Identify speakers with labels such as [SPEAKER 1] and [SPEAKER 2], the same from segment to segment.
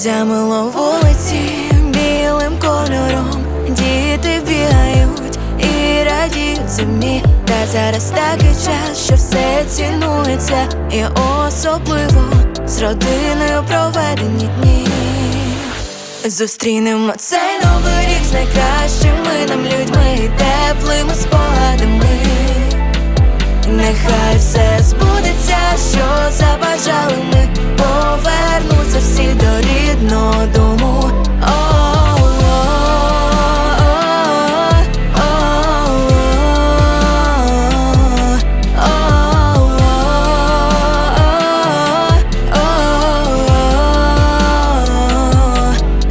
[SPEAKER 1] Замило вулиці білим кольором, діти бігають і радіють зимі. Та зараз такий час, що все цінується, і особливо з родиною проведені дні. Зустрінемо цей новий рік з найкращими нам людьми і теплими спогадами. Нехай все збудеться, що забажали ми, повернуться всі до рідного дому.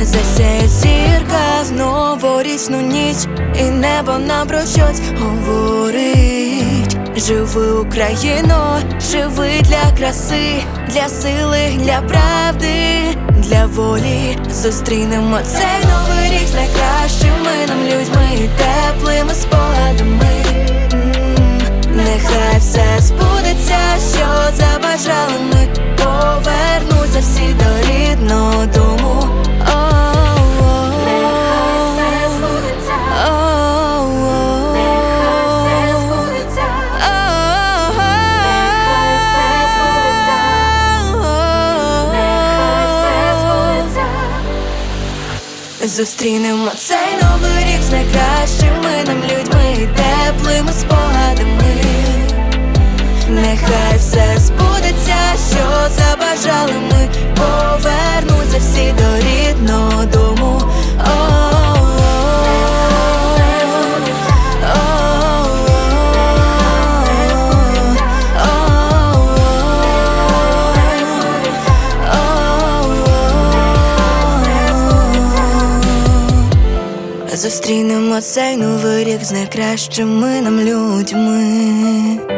[SPEAKER 1] Засяє зірка в новорічну ніч, і небо нам про щось говорить. Живи, Україно, живи для краси, для сили, для правди, для волі. Зустрінемо цей новий рік з найкращими нам людьми і теплими спогадами. Нехай все збудеться, що забажали ми, повернуться всі до рідного дому. Зустрінемо цей новий рік з найкращими нам людьми і теплими спогадами. Нехай все збудеться, що забажали ми, повернуться всі до рідного дому. Зустрінемо цей новий рік з найкращими нам людьми.